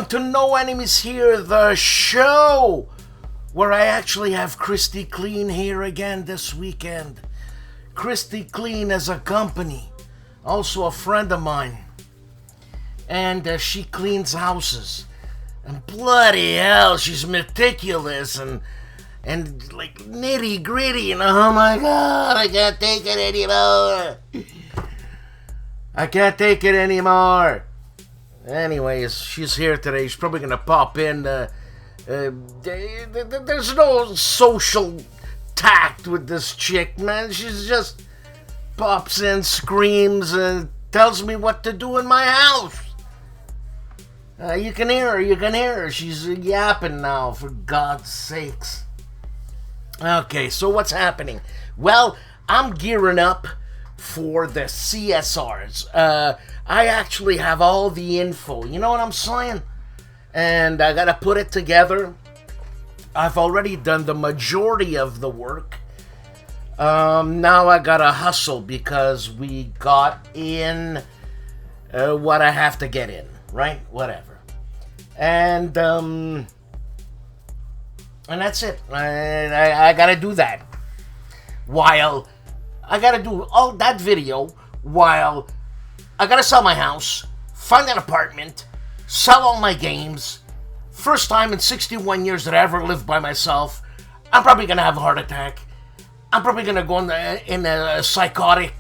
Welcome to No Enemies Here, the show, where I actually have Christy Clean here again this weekend. Christy Clean is a company, also a friend of mine, and she cleans houses. And bloody hell, she's meticulous and like nitty gritty, and oh my god, I can't take it anymore. I can't take it anymore. Anyways, she's here today. She's probably gonna pop in. There's no social tact with this chick, man. She's just pops in, screams, and tells me what to do in my house. You can hear her. She's yapping now, for God's sakes. Okay, so what's happening? Well, I'm gearing up for the CSRs. I actually have all the info, you know what I'm saying? And I gotta put it together. I've already done the majority of the work. Now I gotta hustle because we got in what I have to get in, right? Whatever. And that's it. I gotta do that. While I gotta do all that video, while I gotta sell my house, find an apartment, sell all my games. First time in 61 years that I ever lived by myself. I'm probably gonna have a heart attack. I'm probably gonna go in a psychotic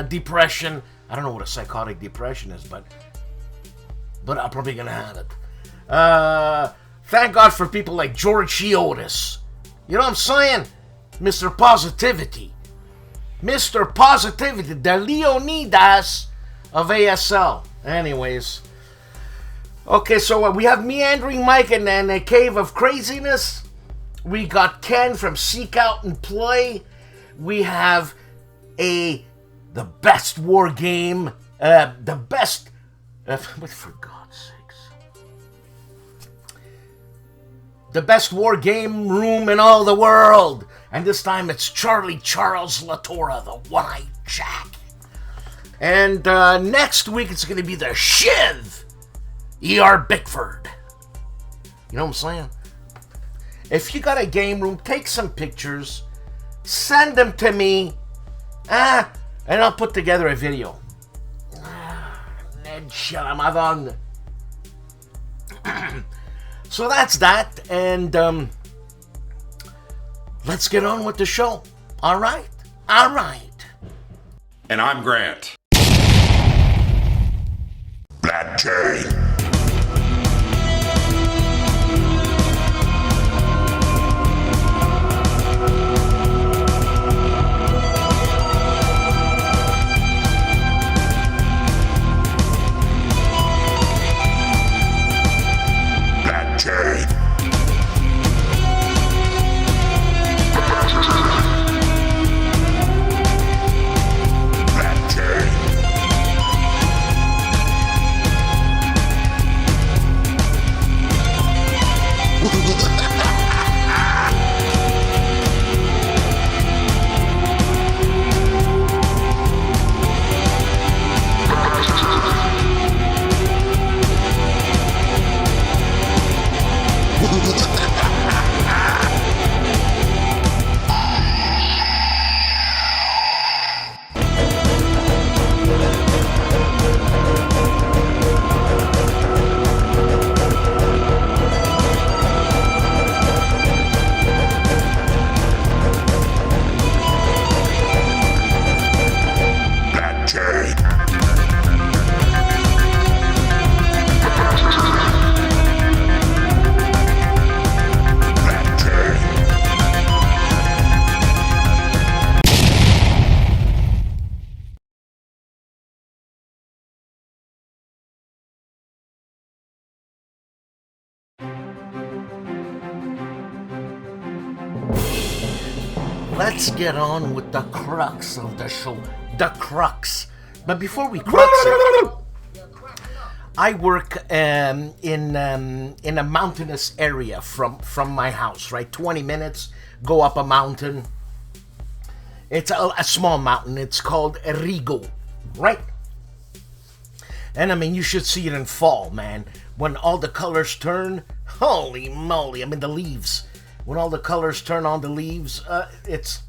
depression. I don't know what a psychotic depression is, but I'm probably gonna have it. Thank God for people like George Chiotis. You know what I'm saying? Mr. Positivity. Mr. Positivity, the Leonidas of ASL. Anyways. Okay, so we have Meandering Mike and a Cave of Craziness. We got Ken from Seek Out and Play. We have the best war game. The best... for God's sakes. The best war game room in all the world. And this time it's Charlie Charles Latora, the One-Eyed Jack. And next week it's going to be the Shiv, E.R. Bickford. You know what I'm saying? If you got a game room, take some pictures, send them to me, and I'll put together a video. So that's that, and let's get on with the show. All right. And I'm Grant. Black Jay. Let's get on with the crux of the show. The crux. But before we crux it, I work in a mountainous area from my house, right? 20 minutes, go up a mountain. It's a small mountain. It's called Rigo, right? And I mean, you should see it in fall, man. When all the colors turn, holy moly. I mean, the leaves. When all the colors turn on the leaves, it's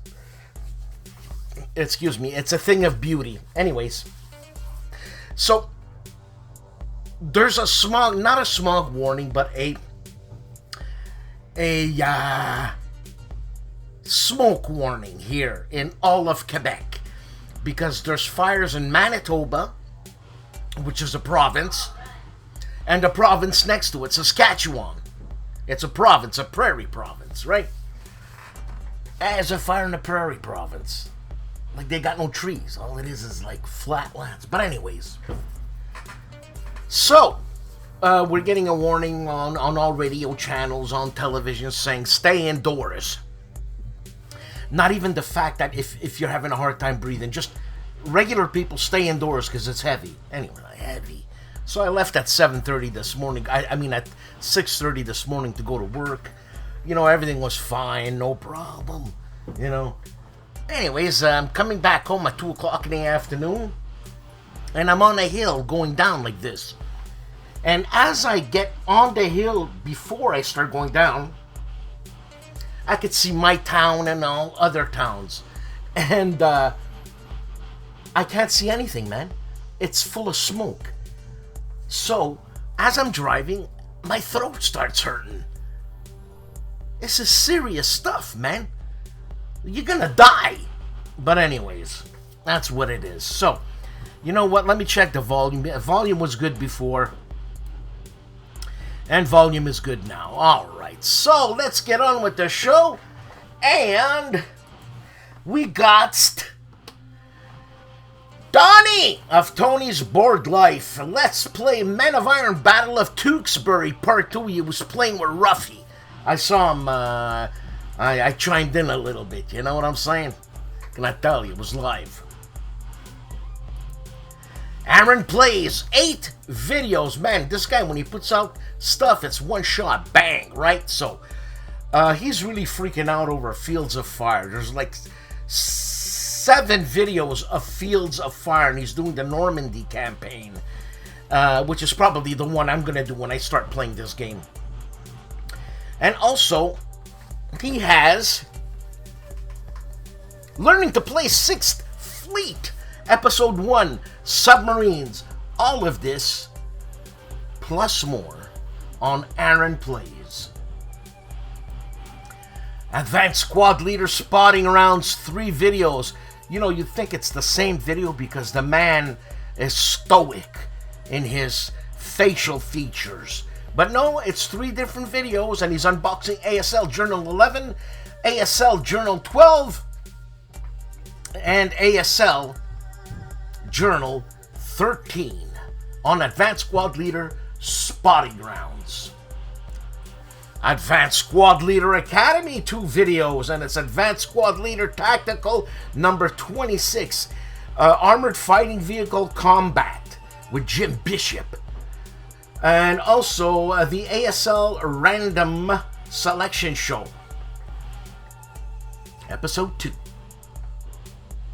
a thing of beauty. Anyways, so there's a smog, not a smog warning, but a smoke warning here in all of Quebec, because there's fires in Manitoba, which is a province, and the province next to it, Saskatchewan. It's a province, a prairie province, right? There's a fire in the prairie province. Like, they got no trees. All it is like flat lands. But anyways, so we're getting a warning on all radio channels, on television, saying stay indoors. Not even the fact that if you're having a hard time breathing, just regular people stay indoors because it's heavy. Anyway, heavy. So I left at 7:30 this morning. I mean at 6:30 this morning to go to work. You know, everything was fine, no problem. You know. Anyways, I'm coming back home at 2 o'clock in the afternoon, and I'm on a hill going down like this. And as I get on the hill, before I start going down, I could see my town and all other towns. And I can't see anything, man. It's full of smoke. So, as I'm driving, my throat starts hurting. This is serious stuff, man. You're gonna die. But anyways, that's what it is. So, you know what? Let me check the volume. Volume was good before. And volume is good now. Alright, so let's get on with the show. And we got Donnie of Tony's Board Life. Let's play Men of Iron Battle of Tewksbury Part 2. He was playing with Ruffy. I saw him, I chimed in a little bit, you know what I'm saying? Can I tell you, it was live. Aaron plays 8 videos. Man, this guy, when he puts out stuff, it's one shot, bang, right? So, he's really freaking out over Fields of Fire. There's like 7 videos of Fields of Fire, and he's doing the Normandy campaign, which is probably the one I'm gonna do when I start playing this game. And also, he has Learning to Play 6th Fleet, Episode 1, Submarines. All of this, plus more, on Aaron Plays. Advanced Squad Leader Spotting Rounds, 3 videos. You know, you think it's the same video because the man is stoic in his facial features. But no, it's 3 different videos, and he's unboxing ASL Journal 11, ASL Journal 12, and ASL Journal 13 on Advanced Squad Leader Spotting Rounds. Advanced Squad Leader Academy, 2 videos, and it's Advanced Squad Leader Tactical number 26, Armored Fighting Vehicle Combat with Jim Bishop. And also the ASL Random Selection Show, Episode 2.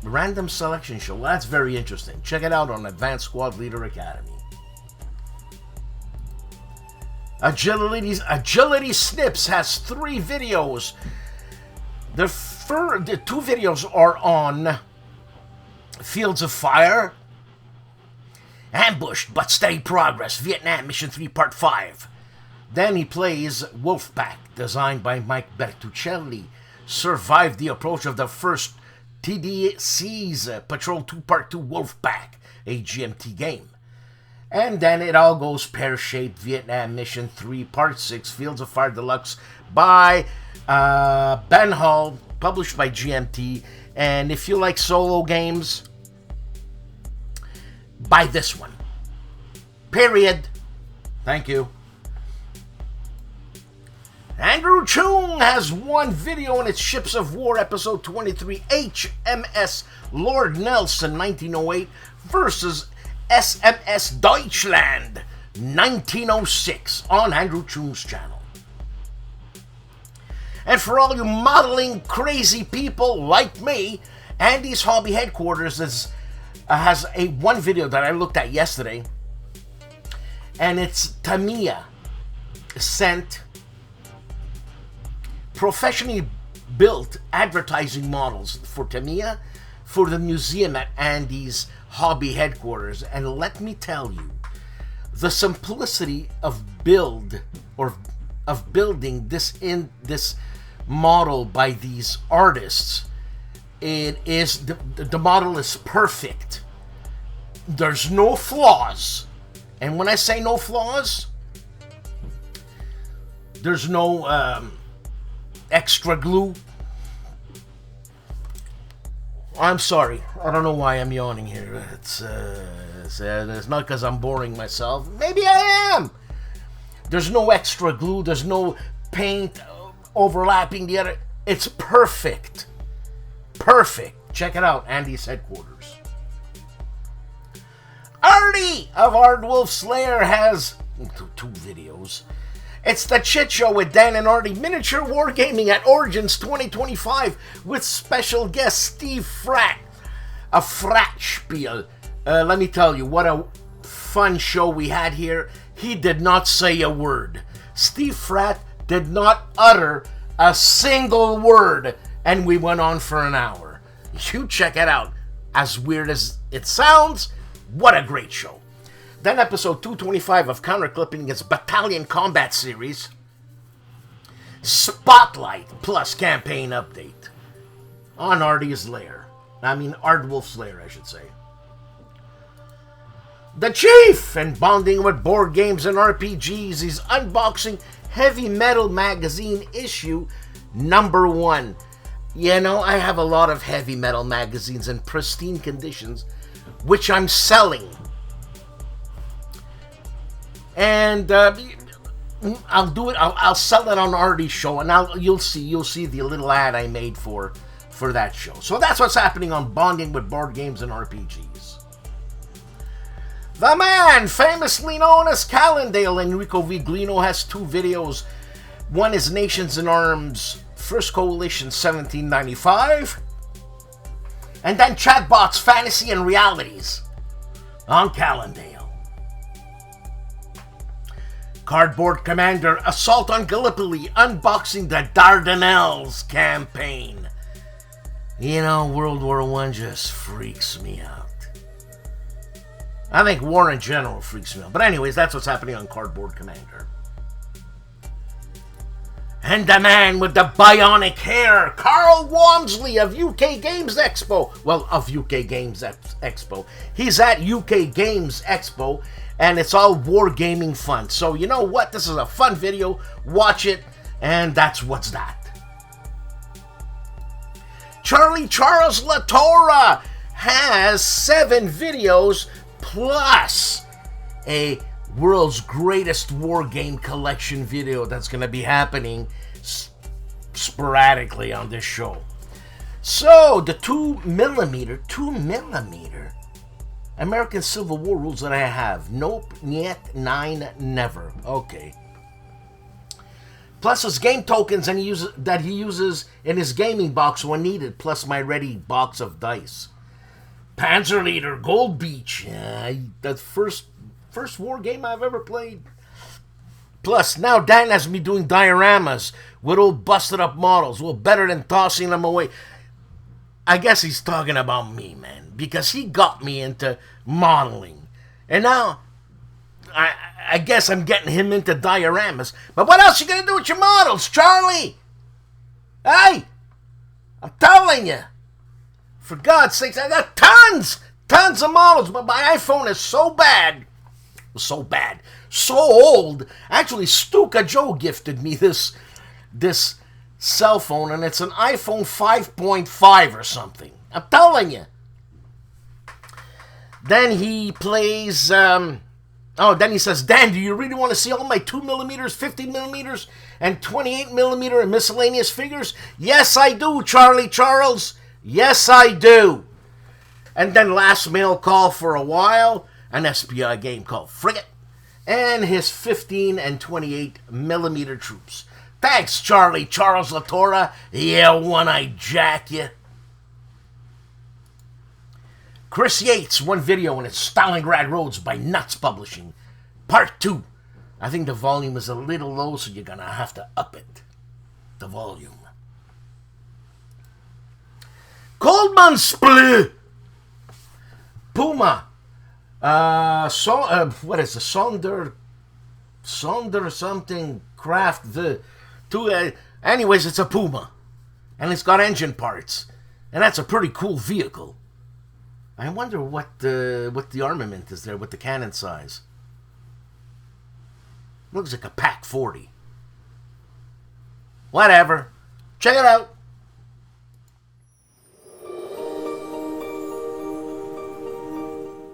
Random Selection Show. Well, that's very interesting. Check it out on Advanced Squad Leader Academy. Agility Snips has 3 videos. The 2 videos are on Fields of Fire, Ambushed but Steady Progress, Vietnam Mission 3 Part 5. Then he plays Wolfpack, designed by Mike Bertuccelli. Survived the approach of the first TDC's Patrol 2 Part 2 Wolfpack, a GMT game. And then it all goes pear-shaped, Vietnam Mission 3 Part 6, Fields of Fire Deluxe by Ben Hall, published by GMT. And if you like solo games, buy this one. Period. Thank you. Andrew Chung has 1 video in its Ships of War Episode 23, HMS Lord Nelson 1908 versus SMS Deutschland 1906 on Andrew Chung's channel. And for all you modeling crazy people like me, Andy's Hobby Headquarters has 1 video that I looked at yesterday, And it's Tamiya sent professionally built advertising models for Tamiya for the museum at Andy's hobby headquarters. And let me tell you, the simplicity of building this model by these artists, it is the model is perfect. There's no flaws. And when I say no flaws, there's no extra glue. I'm sorry. I don't know why I'm yawning here. It's not because I'm boring myself. Maybe I am. There's no extra glue. There's no paint overlapping the other. It's perfect. Perfect. Check it out. Andy's headquarters. Artie of ARDWULF'S LAIR has two videos. It's the Chit Show with Dan and Artie, miniature wargaming at Origins 2025 with special guest Steve Fratt, a Fratspiel. Let me tell you, what a fun show we had here. He did not say a word. Steve Fratt did not utter a single word, and we went on for an hour. You check it out. As weird as it sounds, what a great show. Then episode 225 of Counterclipping is Battalion Combat Series. Spotlight plus campaign update on Artie's Lair. ARDWULF'S Lair, I should say. The Chief, and bonding with board games and RPGs, he's unboxing Heavy Metal Magazine issue number 1. You know, I have a lot of Heavy Metal magazines in pristine conditions, which I'm selling. And I'll do it. I'll sell it on Artie's show, and you'll see the little ad I made for that show. So that's what's happening on bonding with board games and RPGs. The man, famously known as Calandale, Enrico Viglino, has 2 videos. One is Nations in Arms, First Coalition 1795, and then Chatbots, Fantasy and Realities on Calandale. Cardboard Commander, Assault on Gallipoli, unboxing the Dardanelles campaign. You know, World War I just freaks me out. I think war in general freaks me out. But anyways, that's what's happening on Cardboard Commander. And the man with the bionic hair, Carl Walmsley of UK Games Expo. Well, of UK Games Expo. He's at UK Games Expo, and it's all wargaming fun. So you know what? This is a fun video. Watch it, and that's what's that. Charlie Charles Latorra has 7 videos plus a World's Greatest War Game Collection video that's going to be happening sporadically on this show. So, the 2mm American Civil War rules that I have. Nope, niet, nine, never. Okay. Plus his game tokens and he uses in his gaming box when needed, plus my ready box of dice. Panzer Leader, Gold Beach. The first war game I've ever played. Plus, now Dan has me doing dioramas with old busted up models. Well, better than tossing them away. I guess he's talking about me, man, because he got me into modeling. And now, I guess I'm getting him into dioramas. But what else you gonna do with your models, Charlie? Hey, I'm telling you. For God's sakes, I got tons of models, but my iPhone is so bad, so old. Actually, STUKAJOE gifted me this cell phone, and it's an iPhone 5.5 or something. I'm telling you. Then he plays, then he says, Dan, do you really want to see all my 2mm, 50mm, and 28mm and miscellaneous figures? Yes, I do, Charlie Charles. Yes, I do. And then last mail call for a while, an SPI game called Frigate, and his 15 and 28mm troops. Thanks, Charlie Charles Latorra. Yeah, one-eyed jack, you. Chris Yates, one video, and it's Stalingrad Roads by Nuts Publishing. Part 2. I think the volume is a little low, so you're gonna have to up it. The volume. Unboxing. Puma. What is it? Sonder something craft. Anyways, it's a Puma. And it's got engine parts. And that's a pretty cool vehicle. I wonder what the armament is there with the cannon size. Looks like a Pack 40. Whatever. Check it out.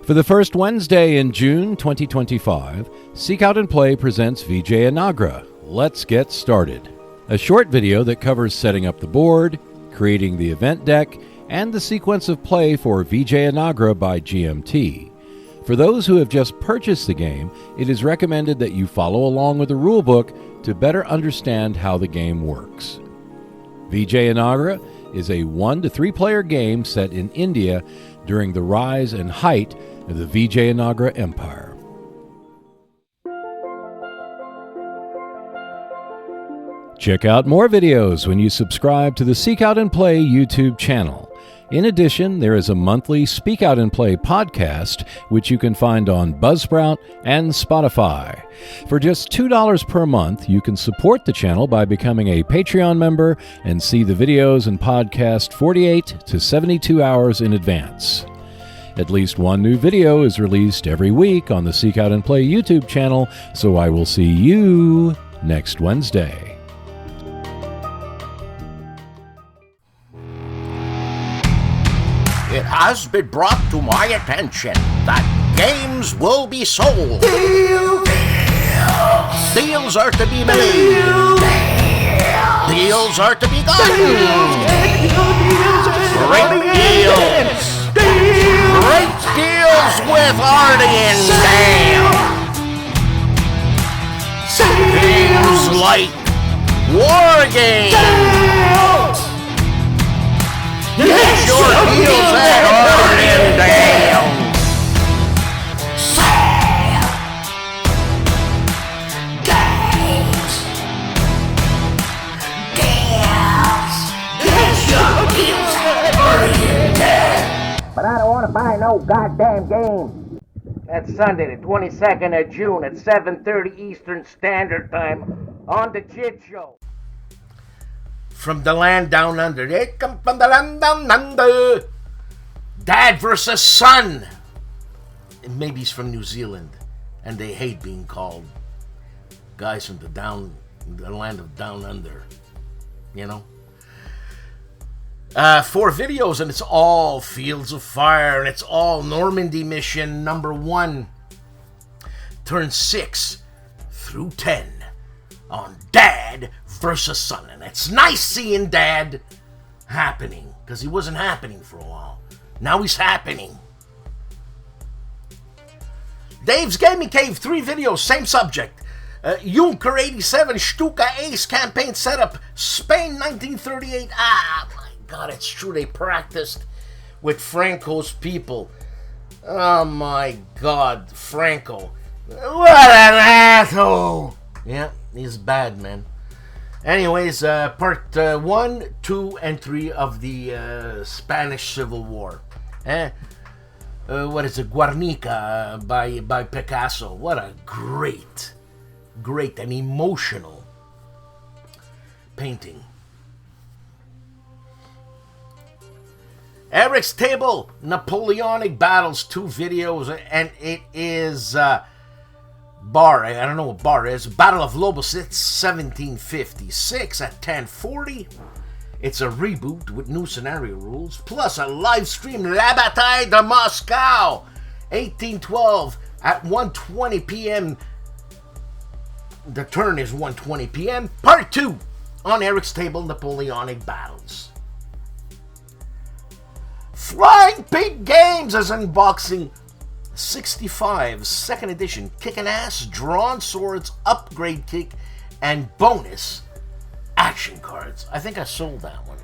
For the first Wednesday in June 2025, Seek Out and Play presents Viii Ep. Let's get started. A short video that covers setting up the board, creating the event deck, and the sequence of play for Viii Ep by GMT. For those who have just purchased the game, it is recommended that you follow along with the rulebook to better understand how the game works. Viii Ep is a 1 to 3 player game set in India during the rise and height of the Vijayanagara Empire. Check out more videos when you subscribe to the Seek Out and Play YouTube channel. In addition, there is a monthly Speak Out and Play podcast, which you can find on Buzzsprout and Spotify. For just $2 per month, you can support the channel by becoming a Patreon member and see the videos and podcast 48 to 72 hours in advance. At least one new video is released every week on the Seek Out and Play YouTube channel, so I will see you next Wednesday. It has been brought to my attention that games will be sold. Deals are to be made. Deals are to be gotten. Great deals. Great deals with Ardenville. Games like Wargaming. Get your deals at Ardenville. Games. Deals. Get your deals at Ardenville. But I don't want to buy no goddamn game. That's Sunday, the 22nd of June at 7:30 Eastern Standard Time on the Chit Show. From the land down under. They come from the land down under. Dad versus son. And maybe he's from New Zealand. And they hate being called guys from the land of down under. You know? 4 videos, and it's all Fields of Fire, and it's all Normandy mission number 1, turn 6 through 10 on Dad versus Son. And it's nice seeing Dad happening, because he wasn't happening for a while. Now he's happening. Dave's Gaming Cave, 3 videos, same subject. Junker 87, Stuka Ace campaign setup, Spain 1938. Ah, my God, it's true. They practiced with Franco's people. Oh my God, Franco. What an asshole. Yeah, he's bad, man. Anyways, part 1, 2, and 3 of the Spanish Civil War. What is it? Guernica by Picasso. What a great and emotional painting. Eric's Table, Napoleonic Battles, 2 videos, and it is Bar. I don't know what Bar is. Battle of Lobos. It's 1756 at 10:40. It's a reboot with new scenario rules, plus a live stream La Bataille de Moscow, 1812 at 1:20 p.m. The turn is 1:20 p.m. Part 2 on Eric's Table, Napoleonic Battles. Flying Pig Games is unboxing 65 2nd edition Kickin' Ass Drawn Swords Upgrade Kit and bonus action cards. I think I sold that one.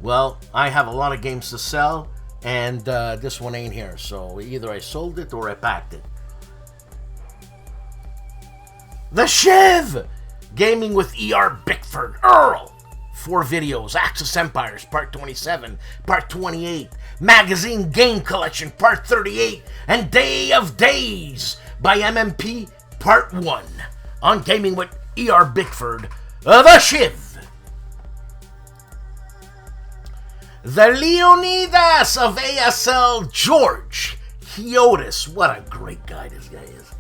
Well, I have a lot of games to sell, and this one ain't here, so either I sold it or I packed it. The Shiv! Gaming with E.R. Bickford, Earl. 4 videos. Axis Empires, Part 27, Part 28. Magazine Game Collection, Part 38. And Day of Days by MMP, Part 1. On Gaming with E.R. Bickford, The Shiv. The Leonidas of ASL, George Hiotis. What a great guy this guy is.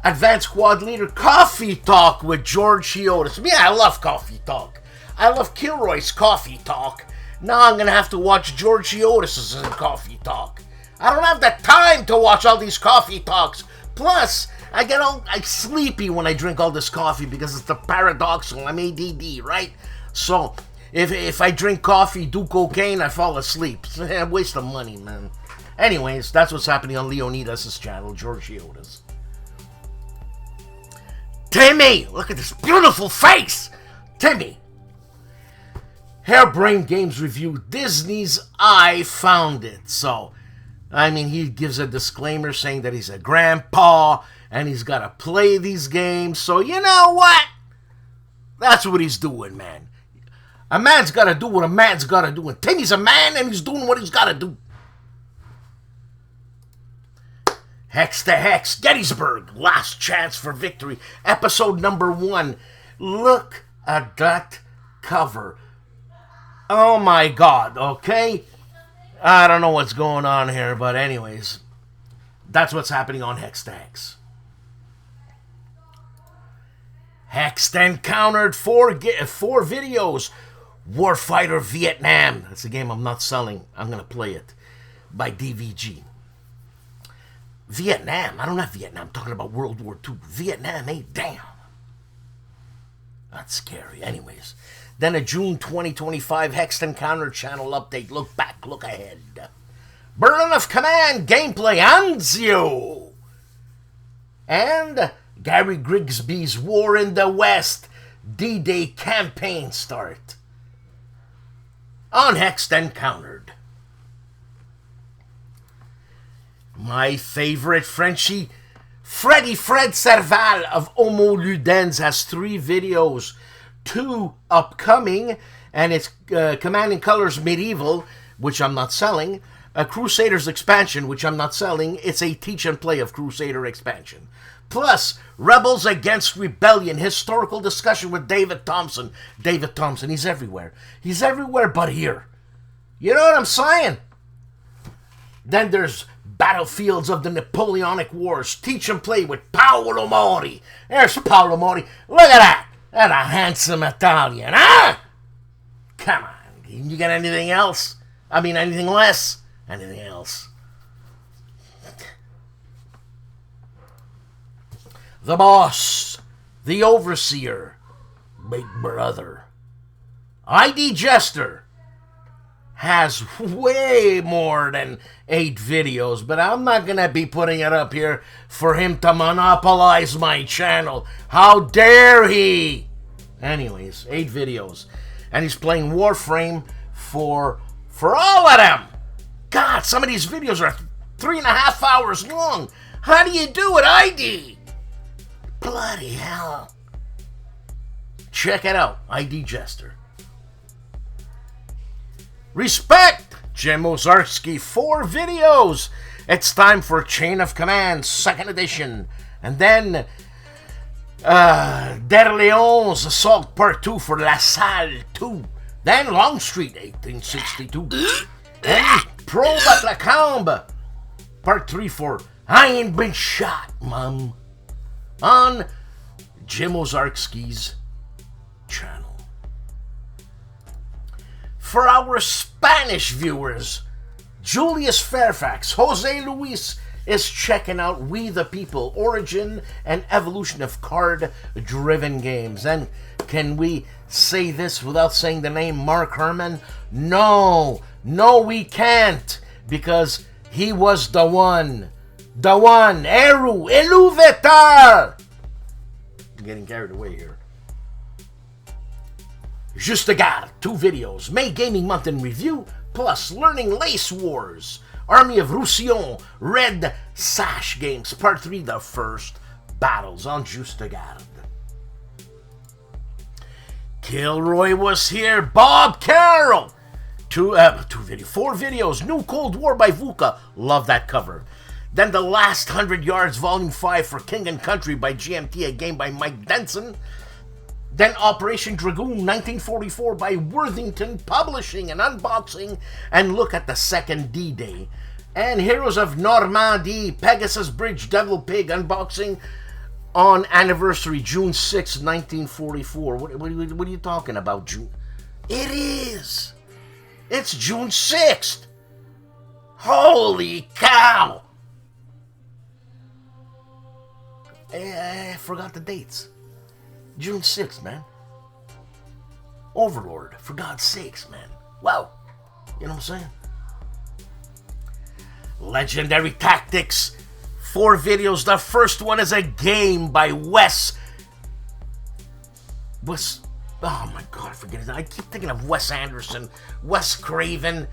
Advanced Squad Leader, Coffee Talk with George Hiotis. Yeah, I love Coffee Talk. I love Kilroy's Coffee Talk. Now I'm going to have to watch George Hiotis' Coffee Talk. I don't have the time to watch all these Coffee Talks. Plus, I'm sleepy when I drink all this coffee because it's the paradoxical. I'm ADD, right? So, if I drink coffee, do cocaine, I fall asleep. It's a waste of money, man. Anyways, that's what's happening on Leonidas' channel, George Hiotis. Timmy! Look at this beautiful face! Timmy! Hairbrained Games Review, Disney's I Found It. So, I mean, he gives a disclaimer saying that he's a grandpa and he's got to play these games. So, you know what? That's what he's doing, man. A man's got to do what a man's got to do. And Timmy's a man and he's doing what he's got to do. Hex to Hex, Gettysburg, Last Chance for Victory, episode number 1. Look at that cover. Oh my God, okay? I don't know what's going on here, but anyways, that's what's happening on Hex to Hex. Hexed encountered 4 videos. Warfighter Vietnam. That's a game I'm not selling. I'm going to play it. By DVG. Vietnam. I don't have Vietnam. I'm talking about World War II. Vietnam, damn. That's scary. Anyways. Then a June 2025 Hexed Encounter channel update. Look back, look ahead. Berlin of Command gameplay Anzio. And Gary Grigsby's War in the West D-Day campaign start. On Hexed Encountered. My favorite Frenchie, Freddy Fred Serval of Homo Ludens, has 3 videos. 2 upcoming, and it's Command and Colors Medieval, which I'm not selling. A Crusaders expansion, which I'm not selling. It's a teach and play of Crusader expansion. Plus, Rebels Against Rebellion, historical discussion with David Thompson. David Thompson, he's everywhere. He's everywhere but here. You know what I'm saying? Then there's Battlefields of the Napoleonic Wars, teach and play with Paolo Mori. There's Paolo Mori. Look at that. That's a handsome Italian, huh? Come on. You got anything else? I mean, anything less? Anything else? The Boss, The Overseer, Big Brother. ID Jester has way more than 8 videos, but I'm not going to be putting it up here for him to monopolize my channel. How dare he? Anyways, 8 videos. And he's playing Warframe for all of them. God, some of these videos are 3.5 hours long. How do you do it, ID? Bloody hell. Check it out, ID Jester. Respect! Jim Ozarski, 4 videos. It's time for Chain of Command, 2nd edition. And then, D'Orléans Assault Part 2 for La Salle 2. Then Longstreet, 1862. And Probe at La Cambre, Part 3 for I Ain't Been Shot, Mom. On Jim Ozarski's channel. For our Spanish viewers, Julius Fairfax, Jose Luis is checking out We the People, Origin and Evolution of Card-Driven Games. And can we say this without saying the name Mark Herman? No, we can't, because he was the one, Eru Vetar. I'm getting carried away here. Juste Gare, 2 videos, May Gaming Month in Review, plus Learning Lace Wars, Army of Roussillon, Red Sash Games, Part 3, The First battles on Juste Garde. KilRoyWasHere, Bob Carroll. Four videos. New Cold War by VUCA. Love that cover. Then The Last 100 Yards, Volume 5 for King and Country by GMT, a game by Mike Denson. Then Operation Dragoon 1944 by Worthington Publishing, an unboxing and look at the second D-Day. And Heroes of Normandy, Pegasus Bridge, Devil Pig unboxing on anniversary June 6, 1944. What are you talking about, June? It is! It's June 6th! Holy cow! I forgot the dates. June 6th, man. Overlord, for God's sakes, man. Wow. You know what I'm saying? Legendary Tactics. 4 videos. The first one is a game by Wes. Oh my God, forget it. I keep thinking of Wes Anderson, Wes Craven.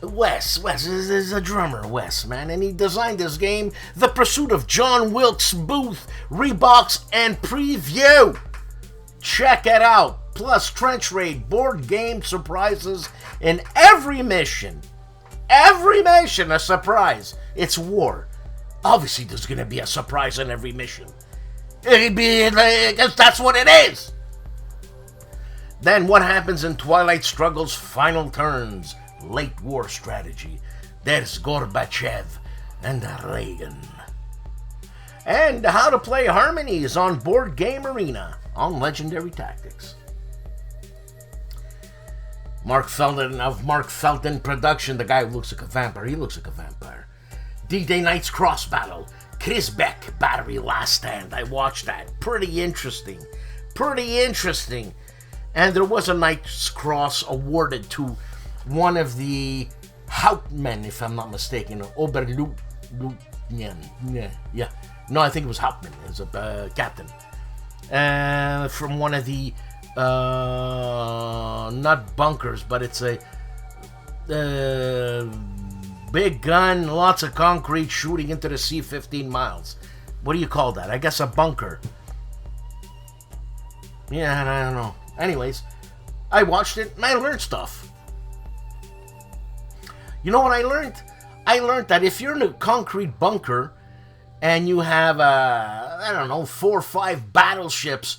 Wes is a drummer, Wes, man, and he designed this game, The Pursuit of John Wilkes Booth, rebox and preview. Check it out. Plus trench raid, board game surprises in every mission. Every mission a surprise. It's war. Obviously, there's gonna be a surprise in every mission. Because that's what it is. Then what happens in Twilight Struggle's final turns? Late war strategy. There's Gorbachev and Reagan. And how to play harmonies on Board Game Arena on Legendary Tactics. Mark Felton of Mark Felton Production, the guy who looks like a vampire. He looks like a vampire. D-Day Night's Cross Battle. Chris Beck, Battery Last Stand. I watched that. Pretty interesting. Pretty interesting. And there was a Knight's Cross awarded to one of the Hauptmen, if I'm not mistaken, Oberleutnant. Yeah. No, I think it was Hauptman. It was a captain. From one of the, not bunkers, but it's a big gun, lots of concrete shooting into the sea 15 miles. What do you call that? I guess a bunker. Yeah, I don't know. Anyways, I watched it and I learned stuff. You know what I learned? I learned that if you're in a concrete bunker and you have, 4 or 5 battleships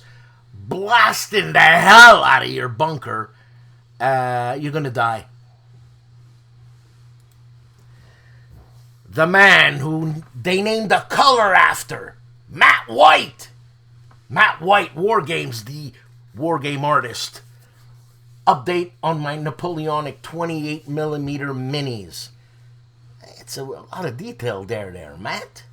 blasting the hell out of your bunker, you're gonna die. The man who they named the color after, Matt White. Matt White, Wargames, the Wargame artist. Update on my Napoleonic 28mm minis. It's a lot of detail there, Matt.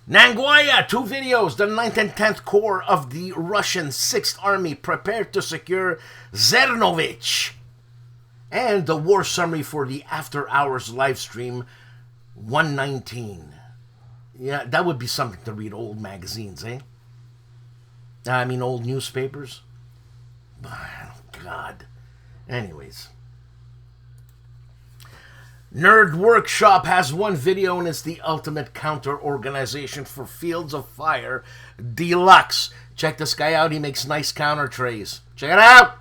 Nangoya, 2 videos. The 9th and 10th Corps of the Russian 6th Army prepared to secure Zernovich. And the war summary for the After Hours live stream 119. Yeah, that would be something to read, old magazines, eh? I mean, old newspapers. Oh, God. Anyways. Nerd Workshop has 1 video and it's the ultimate counter organization for Fields of Fire Deluxe. Check this guy out. He makes nice counter trays. Check it out.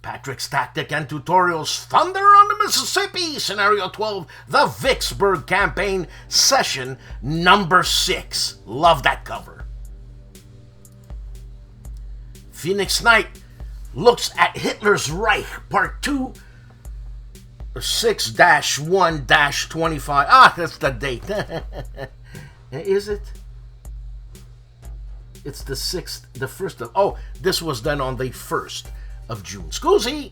Patrick's Tactic and Tutorials, Thunder on the Mississippi, Scenario 12, the Vicksburg Campaign, Session number 6. Love that cover. Phoenix Knight looks at Hitler's Reich, Part 2, 6-1-25. Ah, that's the date. Is it? It's the 6th, the 1st of... Oh, this was done on the 1st of June. Scusi!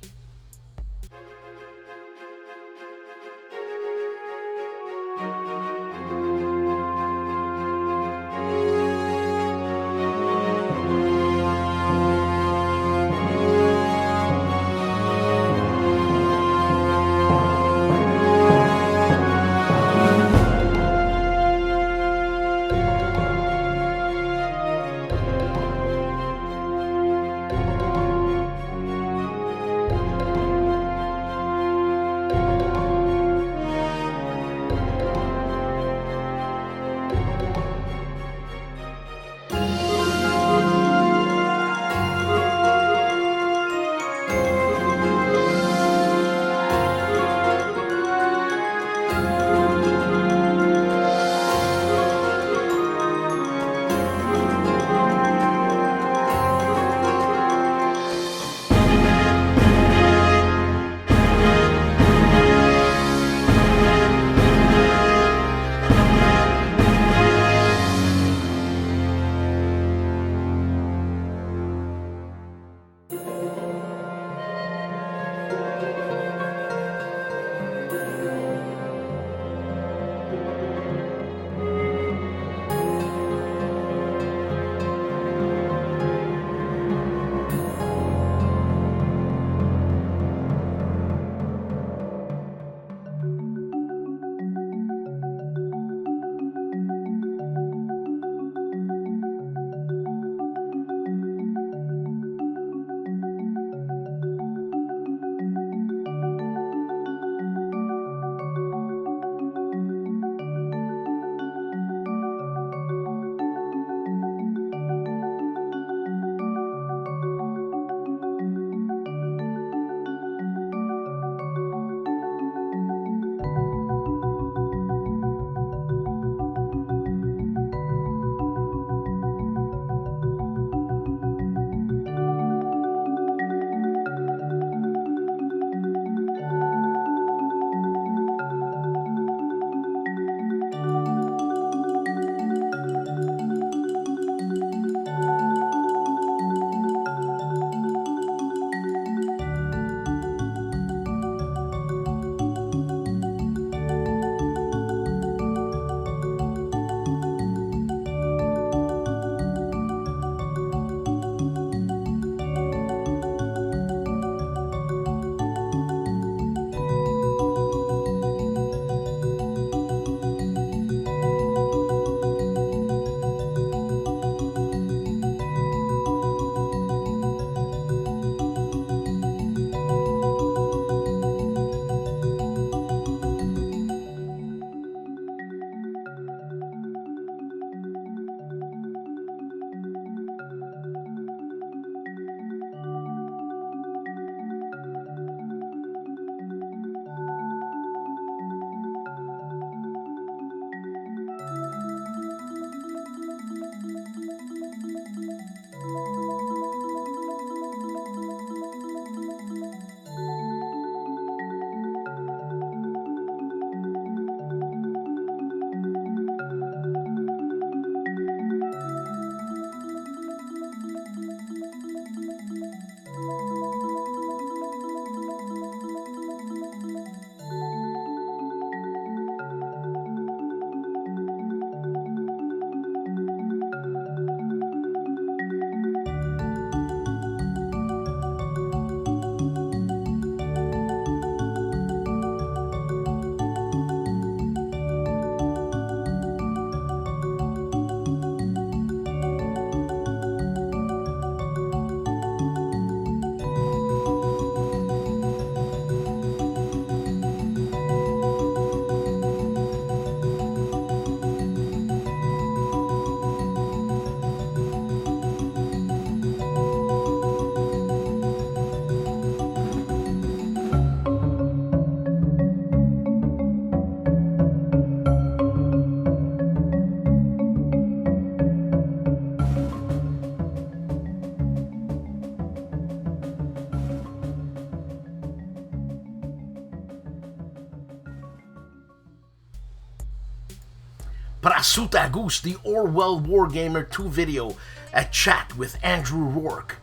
Prasutagus, the Orwell Wargamer 2 video, a chat with Andrew Rourke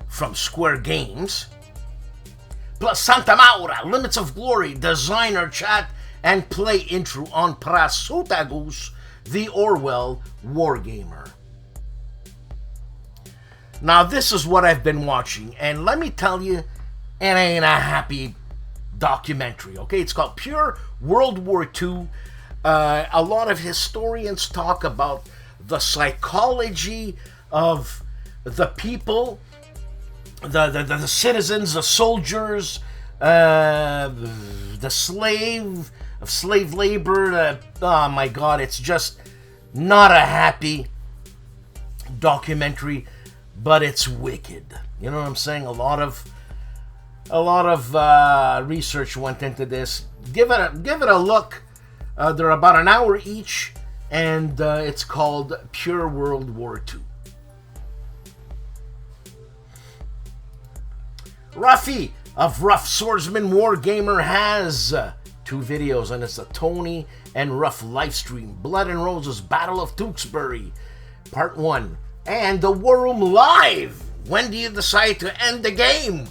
from Square Games, plus Santa Maura, Limits of Glory, designer chat and play intro on Prasutagus, the Orwell Wargamer. Now this is what I've been watching, and let me tell you, it ain't a happy documentary, okay? It's called Pure World War II. A lot of historians talk about the psychology of the people, the citizens, the soldiers, the slave labor. Oh my God, it's just not a happy documentary, but it's wicked. You know what I'm saying? A lot of research went into this. Give it a look. They're about an hour each, and it's called Pure World War II. Ruffy of Rough Swordsman Wargamer has 2 videos, and it's a Tony and Ruff livestream. Blood and Roses Battle of Tewksbury, Part 1, and the War Room Live. When do you decide to end the game?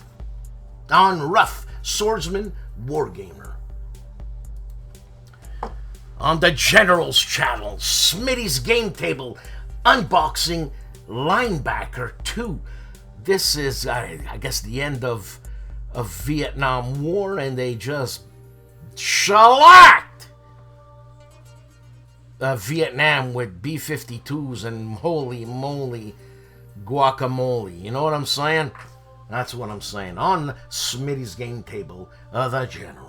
On Rough Swordsman Wargamer. On the General's channel, Smitty's Game Table, unboxing Linebacker 2. This is, I guess, the end of Vietnam War, and they just shellacked Vietnam with B-52s, and holy moly, guacamole. You know what I'm saying? That's what I'm saying. On Smitty's Game Table, the General.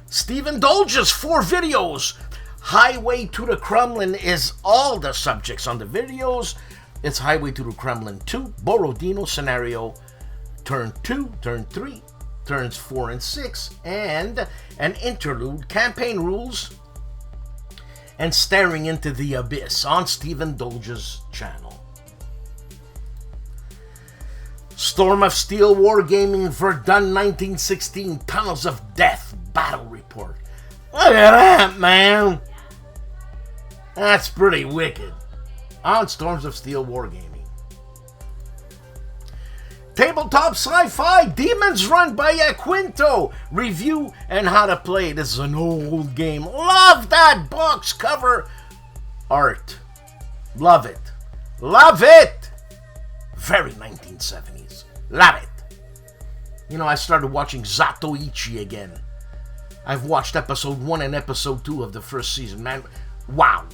Stephen Dolge's 4 videos. Highway to the Kremlin is all the subjects on the videos. It's Highway to the Kremlin 2, Borodino Scenario, Turn 2, Turn 3, Turns 4 and 6, and an interlude, Campaign Rules, and Staring into the Abyss on Stephen Dolge's channel. Storm of Steel Wargaming Verdun 1916 Tunnels of Death Battle Report. Look at that, man! That's pretty wicked. On Storms of Steel Wargaming. Tabletop Sci-Fi Demons Run by Quinto. Review and how to play. This is an old game. Love that box cover art. Love it. Love it! Very 1970s. Love it. You know, I started watching Zatoichi again. I've watched episode 1 and episode 2 of the first season, man. Wow.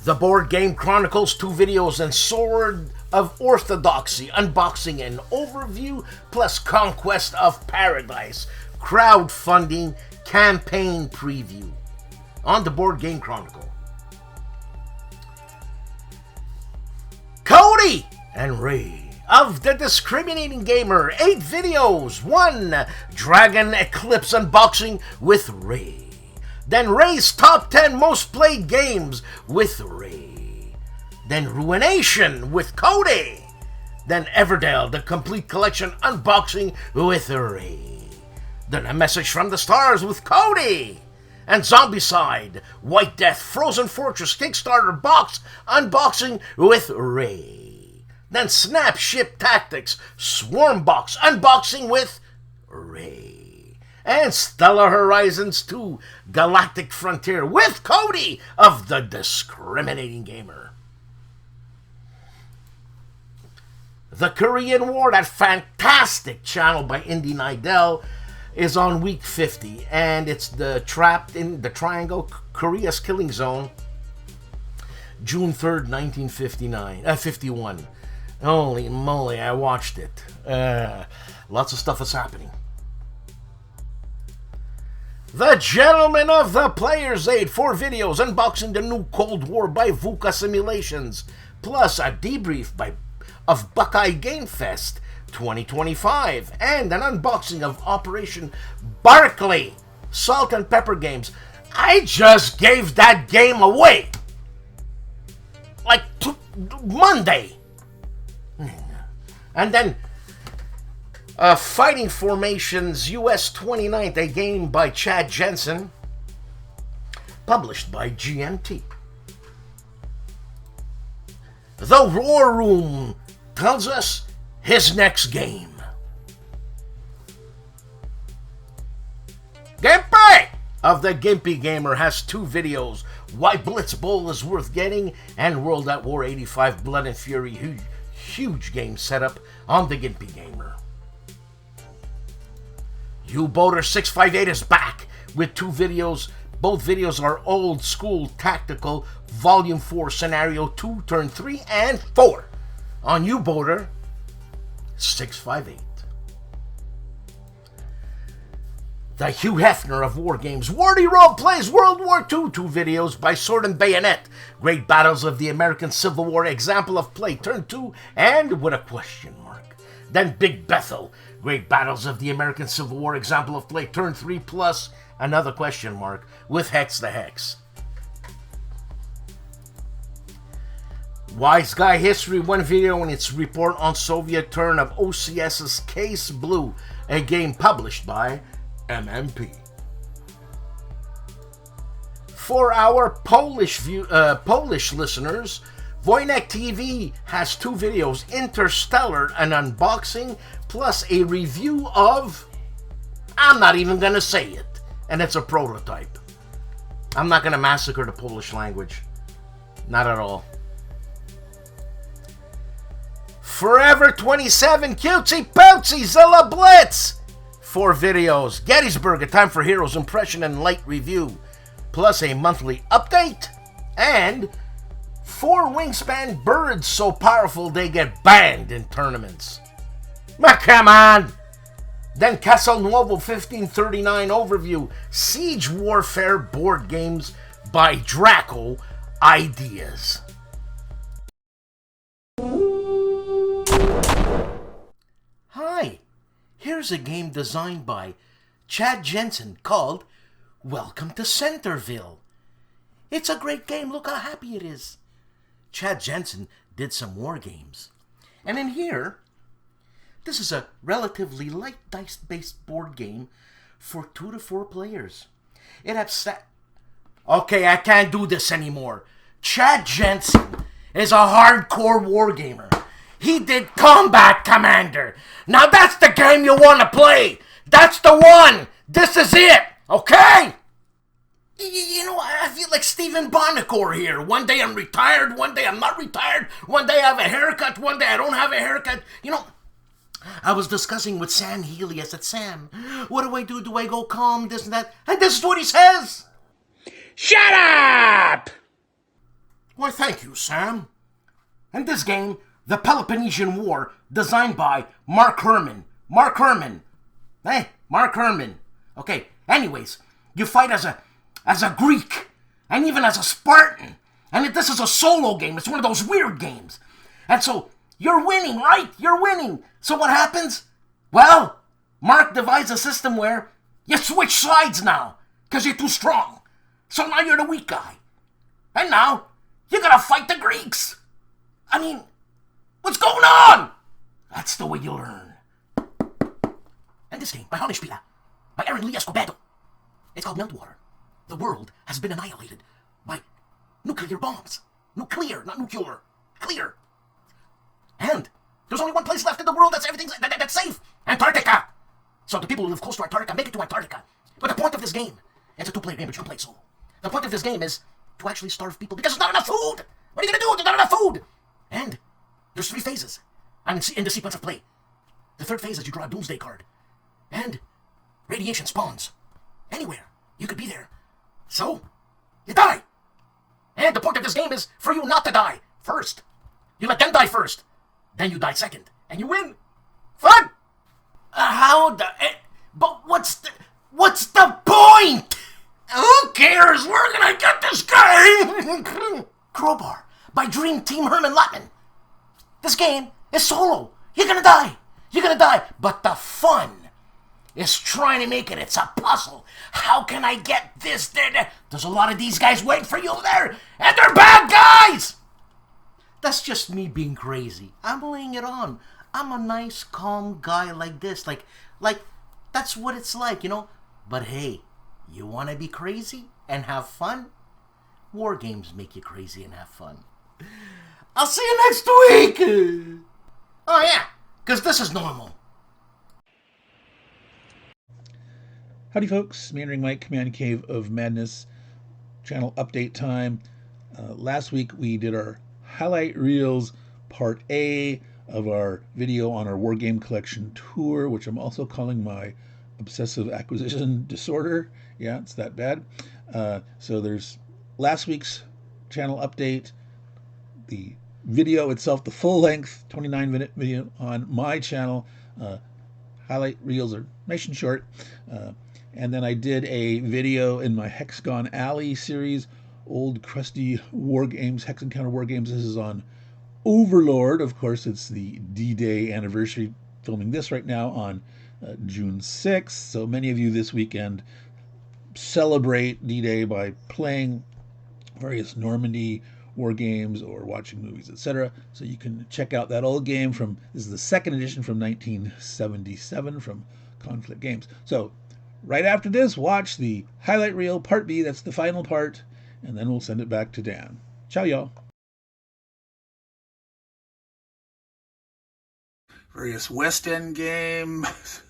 The Board Game Chronicles 2 videos and Sword of Orthodoxy, unboxing and overview, plus Conquest of Paradise, crowdfunding campaign preview on the Board Game Chronicle. Cody and Ray of the Discriminating Gamer, 8 videos. 1, Dragon Eclipse unboxing with Ray. Then Ray's top 10 most played games with Ray. Then Ruination with Cody. Then Everdale, the complete collection unboxing with Ray. Then A Message from the Stars with Cody. And Zombicide, White Death, Frozen Fortress Kickstarter box unboxing with Ray. Then Snap Ship Tactics, Swarm box unboxing with Ray. And Stellar Horizons 2, Galactic Frontier with Cody of the Discriminating Gamer. The Korean War, that fantastic channel by Indy Nidell, is on week 50, and it's the Trapped in the Triangle, Korea's Killing Zone, June 3rd, 51. Holy moly, I watched it. Lots of stuff is happening. The Gentlemen of the Player's Aid, 4 videos unboxing the new Cold War by VUCA Simulations, plus a debrief of Buckeye Game Fest 2025, and an unboxing of Operation Barkley, Salt and Pepper Games. I just gave that game away like Monday. And then Fighting Formations US 29th, a game by Chad Jensen. published by GMT. The War Room tells us his next game. GIMPY of the GIMPY Gamer has 2 videos, Why Blitz Bowl is Worth Getting and World at War 85 Blood and Fury, huge game setup on the GIMPY Gamer. U-Boater 658 is back with 2 videos. Both videos are old school tactical, Volume 4, Scenario 2, Turn 3 and 4 on U-Boater 658. The Hugh Hefner of Wargames, Wardy Role Plays World War II, 2 videos by Sword and Bayonet, Great Battles of the American Civil War, Example of Play, Turn 2, and with a question mark. Then Big Bethel, Great Battles of the American Civil War, Example of Play, Turn 3, plus another question mark with Hex the Hex. Wise Guy History, 1 video and its report on Soviet turn of OCS's Case Blue, a game published by MMP. For our Polish listeners, Wojennik TV has 2 videos, Interstellar, an unboxing, plus a review of, I'm not even gonna say it, and it's a prototype. I'm not gonna massacre the Polish language. Not at all. Forever 27, Cutesy Poutsy, Zilla Blitz! 4 videos, Gettysburg, A Time for Heroes, Impression and Light Review, plus a monthly update, and 4 wingspan birds so powerful they get banned in tournaments. Come on! Then Castle Nuovo 1539 Overview, Siege Warfare board games by Draco Ideas. Hi! Here's a game designed by Chad Jensen called Welcome to Centerville. It's a great game. Look how happy it is. Chad Jensen did some war games. And in here, this is a relatively light dice-based board game for 2 to 4 players. It upset... Okay, I can't do this anymore. Chad Jensen is a hardcore wargamer. He did Combat Commander. Now that's the game you want to play. That's the one. This is it. Okay? You know, I feel like Stephen Bonacore here. One day I'm retired. One day I'm not retired. One day I have a haircut. One day I don't have a haircut. You know, I was discussing with Sam Healy. I said, Sam, what do I do? Do I go calm, this and that? And this is what he says. Shut up! Why, thank you, Sam. And this game... The Peloponnesian War, designed by Mark Herman. Mark Herman. Hey, Mark Herman. Okay, anyways, you fight as a Greek, and even as a Spartan. And this is a solo game. It's one of those weird games. And so, you're winning, right? You're winning. So what happens? Well, Mark devised a system where you switch sides now, because you're too strong. So now you're the weak guy. And now, you're gonna fight the Greeks. I mean... What's going on? That's the way you learn. And this game, by HOLLANDSPIELE, by Aaron Lee Escobedo. It's called Meltwater. The world has been annihilated by nuclear bombs. Nuclear, not nuclear. Clear. And there's only one place left in the world that's safe. Antarctica. So the people who live close to Antarctica make it to Antarctica. But the point of this game, it's a 2-player game, but you can play it solo. The point of this game is to actually starve people because there's not enough food. What are you going to do? There's not enough food. And... there's 3 phases in the sequence of play. The 3rd phase is you draw a doomsday card. And radiation spawns. Anywhere. You could be there. So, you die. And the point of this game is for you not to die first. You let them die first. Then you die second. And you win. Fun! But what's the point? Who cares? We're gonna get this guy! Crowbar by Dream Team Herman Lotman. This game is solo. You're gonna die. You're gonna die. But the fun is trying to make it. It's a puzzle. How can I get this? There's a lot of these guys waiting for you there. And they're bad guys. That's just me being crazy. I'm laying it on. I'm a nice, calm guy like this. Like, that's what it's like, you know? But hey, you want to be crazy and have fun? War games make you crazy and have fun. I'll see you next week! Oh yeah, because this is normal. Howdy folks, Meandering Mike, Command Cave of Madness, channel update time. Last week we did our highlight reels, part A of our video on our Wargame collection tour, which I'm also calling my obsessive acquisition disorder. Yeah, it's that bad. So there's last week's channel update, the video itself, the full-length 29-minute video on my channel. Highlight reels are nice and short. And then I did a video in my Hexagon Alley series, old crusty war games, Hex Encounter war games. This is on Overlord. Of course, it's the D-Day anniversary, filming this right now on June 6th. So many of you this weekend celebrate D-Day by playing various Normandy war games or watching movies, etc. So you can check out that old game from, this is the second edition from 1977 from Conflict Games. So right after this, watch the highlight reel, part B, that's the final part, and then we'll send it back to Dan. Ciao, y'all. Various West End games,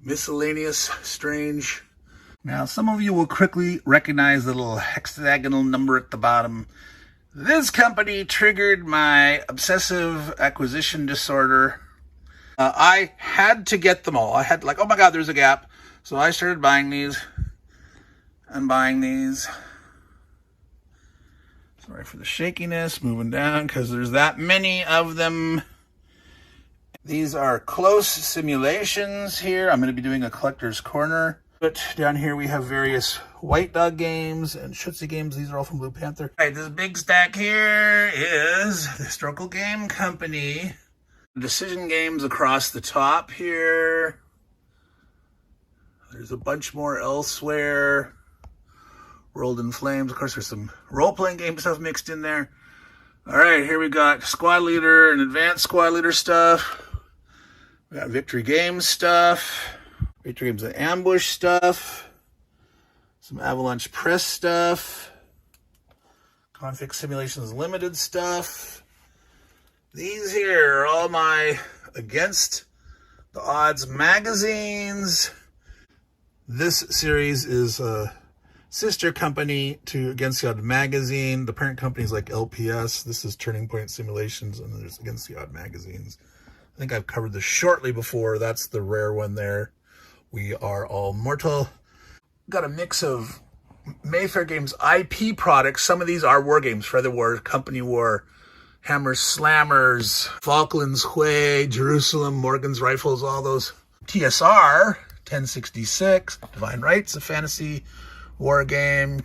miscellaneous, strange. Now, some of you will quickly recognize the little hexagonal number at the bottom. This company triggered my obsessive acquisition disorder. I had to get them all. I had like, oh my God, there's a gap. So I started buying these and buying these. Sorry for the shakiness, moving down because there's that many of them. These are close simulations here. I'm going to be doing a collector's corner. But down here we have various White Dog games and Schutze games. These are all from Blue Panther. All right, this big stack here is the Historical Game Company. Decision games across the top here. There's a bunch more elsewhere. World in Flames. Of course, there's some role-playing game stuff mixed in there. All right, here we got Squad Leader and Advanced Squad Leader stuff. We got Victory Games stuff. Victory Games and Ambush stuff. Some Avalanche Press stuff. Conflict Simulations Limited stuff. These here are all my Against the Odds magazines. This series is a sister company to Against the Odd magazine. The parent company is like LPS. This is Turning Point Simulations, and there's Against the Odd magazines. I think I've covered this shortly before. That's the rare one there. We Are All Mortal. Got a mix of Mayfair Games IP products. Some of these are war games. Feather War, Company War, Hammers, Slammers, Falklands, Hue, Jerusalem, Morgan's Rifles, all those. TSR, 1066. Divine Rights, a fantasy war game.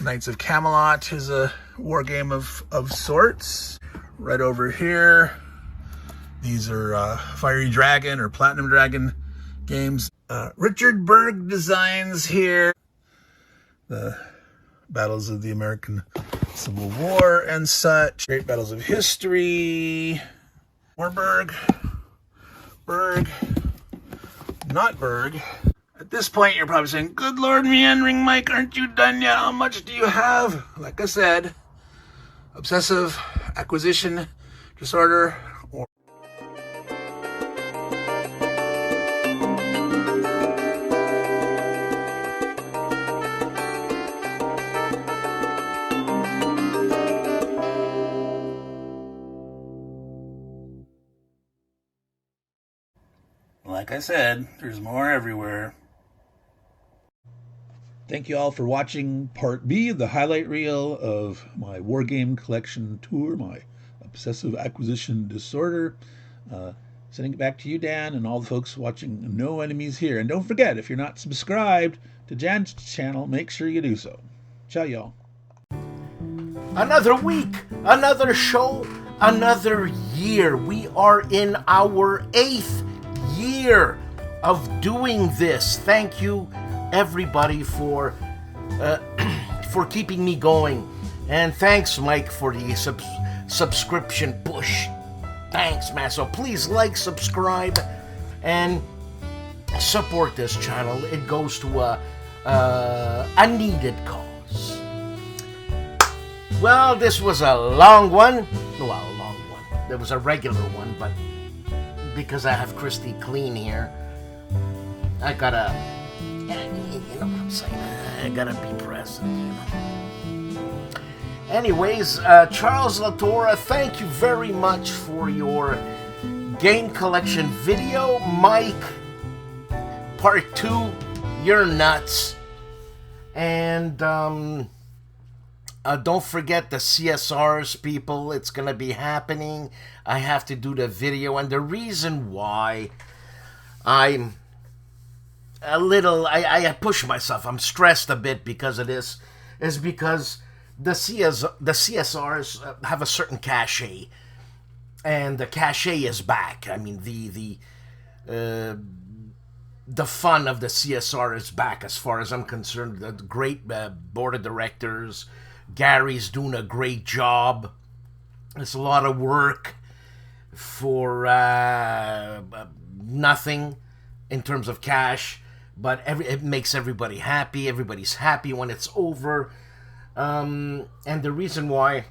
Knights of Camelot is a war game of sorts. Right over here, these are Fiery Dragon or Platinum Dragon games. Richard Berg Designs here. The Battles of the American Civil War and such. Great Battles of History. More Berg. Berg. Not Berg. At this point, you're probably saying, good Lord, Meandering Mike, aren't you done yet? How much do you have? Like I said, obsessive acquisition disorder. Like I said, there's more everywhere. Thank you all for watching part B of the highlight reel of my Wargame collection tour, my obsessive acquisition disorder. Sending it back to you, Dan, and all the folks watching No Enemies Here. And don't forget, if you're not subscribed to Jan's channel, make sure you do so. Ciao, y'all. Another week, another show, another year. We are in our 8th year of doing this. Thank you, everybody, for keeping me going, and thanks, Mike, for the subscription push. Thanks, man. So please like, subscribe, and support this channel. It goes to a needed cause. Well, this was a long one. Well, a long one. There was a regular one, but because I have Christy Clean here, I gotta, you know what I'm saying? I gotta be present, you know. Anyways, Charles Latora, thank you very much for your game collection video. Mike, part 2, you're nuts. And don't forget the CSRs, people. It's gonna be happening. I have to do the video, and the reason why I'm a little, I push myself, I'm stressed a bit because of this, is because the CSRs have a certain cachet, and the cachet is back. I mean, the fun of the CSR is back as far as I'm concerned. The great board of directors, Gary's doing a great job. It's a lot of work for nothing in terms of cash, but it makes everybody happy. Everybody's happy when it's over. And the reason why,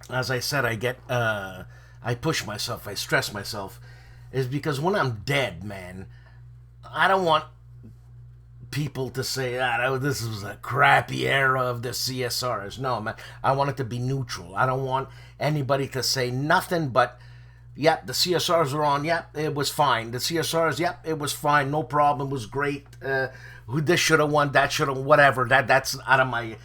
as I said, I push myself, I stress myself, is because when I'm dead, man, I don't want people to say, this was a crappy era of the CSRs. No, man, I want it to be neutral. I don't want anybody to say nothing but, yep, the CSRs are on, yep, it was fine. The CSRs, yep, it was fine, no problem, was great. This should have won, that should have, whatever. That's out of my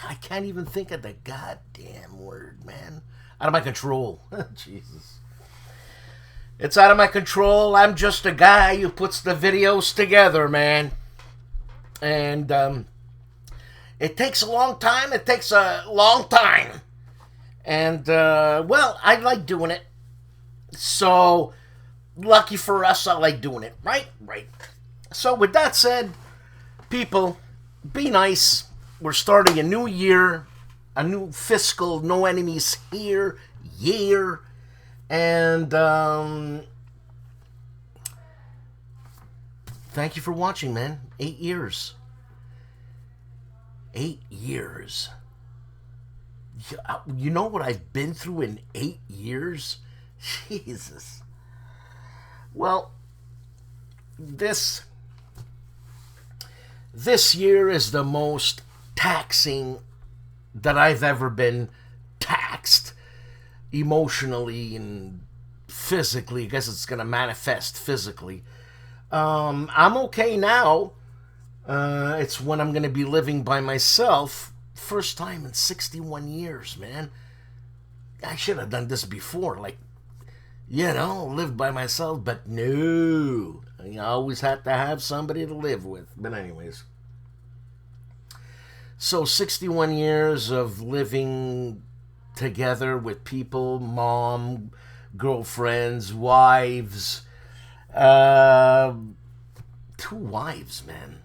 I can't even think of the goddamn word, man. Out of my control. Jesus. It's out of my control. I'm just a guy who puts the videos together, man. And it takes a long time. It takes a long time. And, well, I like doing it. So, lucky for us, I like doing it. Right? Right. So, with that said, people, be nice. We're starting a new year, a new fiscal no enemies here year, and thank you for watching, man. 8 years. 8 years. You know what I've been through in 8 years? Jesus. Well, this year is the most taxing that I've ever been taxed emotionally and physically. I guess it's going to manifest physically. I'm okay now. It's when I'm going to be living by myself. First time in 61 years, man. I should have done this before. Like, you know, lived by myself. But no. I always had to have somebody to live with. But anyways. So 61 years of living together with people, mom, girlfriends, wives. 2 wives, man.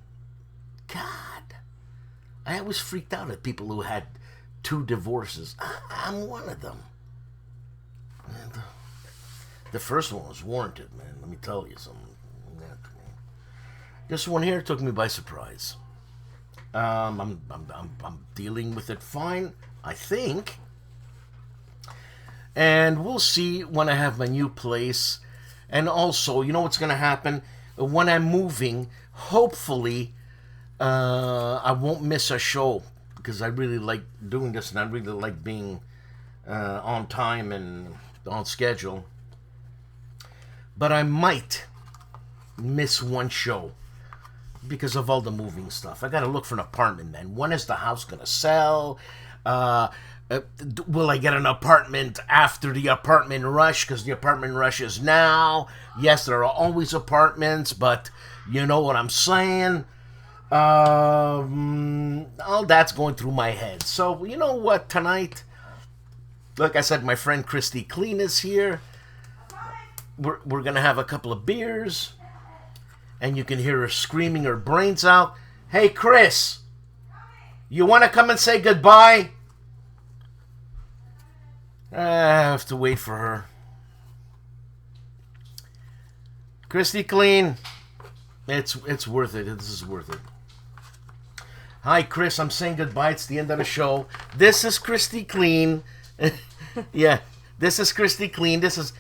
God. I always freaked out at people who had 2 divorces. I'm one of them. The first one was warranted, man. Let me tell you something. This one here took me by surprise. I'm dealing with it fine, I think. And we'll see when I have my new place. And also, you know what's going to happen? When I'm moving, hopefully, I won't miss a show. Because I really like doing this, and I really like being on time and on schedule. But I might miss one show. Because of all the moving stuff. I gotta look for an apartment, man. When is the house gonna sell? Will I get an apartment after the apartment rush? Because the apartment rush is now. Yes, there are always apartments, but you know what I'm saying? All that's going through my head. So, you know what, tonight? Like I said, my friend Christy Clean is here. We're gonna have a couple of beers. And you can hear her screaming her brains out. Hey, Chris, you want to come and say goodbye? I have to wait for her. Christy Clean. It's worth it. This is worth it. Hi, Chris. I'm saying goodbye. It's the end of the show. This is Christy Clean. Yeah, this is Christy Clean. This is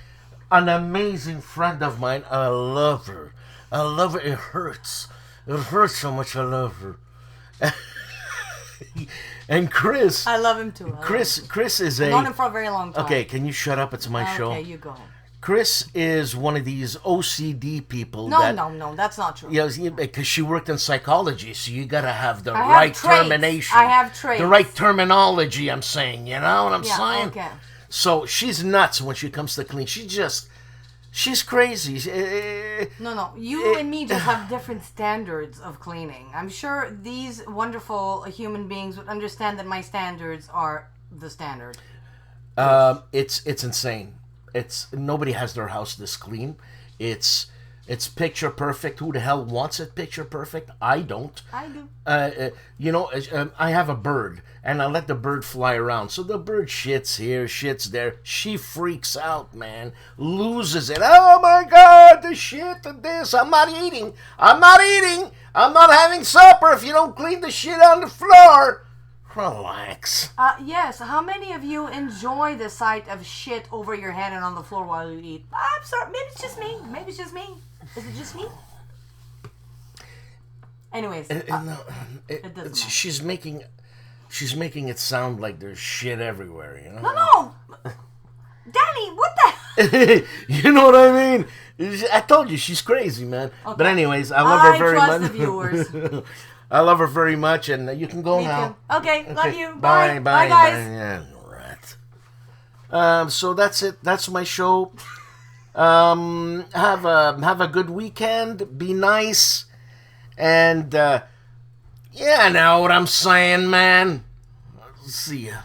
an amazing friend of mine. I love her. I love her. It hurts. It hurts so much. I love her. And Chris. I love him too. Chris is I've known him for a very long time. Okay, can you shut up? It's my show. Okay, you go ahead. Chris is one of these OCD people. No, that's not true. Yeah, because she worked in psychology, so you gotta have the right termination. I have traits. The right terminology, I'm saying. You know what I'm saying? Okay. So she's nuts when she comes to clean. She's crazy. No. You and me just have different standards of cleaning. I'm sure these wonderful human beings would understand that my standards are the standard. It's insane. Nobody has their house this clean. It's picture perfect. Who the hell wants it picture perfect? I don't. I do. I have a bird, and I let the bird fly around. So the bird shits here, shits there. She freaks out, man. Loses it. Oh my God, the shit and this. I'm not eating. I'm not having supper if you don't clean the shit on the floor. Relax. Yes. How many of you enjoy the sight of shit over your head and on the floor while you eat? I'm sorry. Maybe it's just me. Is it just me? Anyways, it doesn't matter. She's making it sound like there's shit everywhere. You know? No. Danny, what the? You know what I mean? I told you she's crazy, man. Okay. But anyways, I love her very much. I trust the viewers. I love her very much, and you can go now. Okay, love you. Bye, guys. Yeah, rat. So that's it. That's my show. Have a good weekend. Be nice, and yeah, know what I'm saying, man. See ya.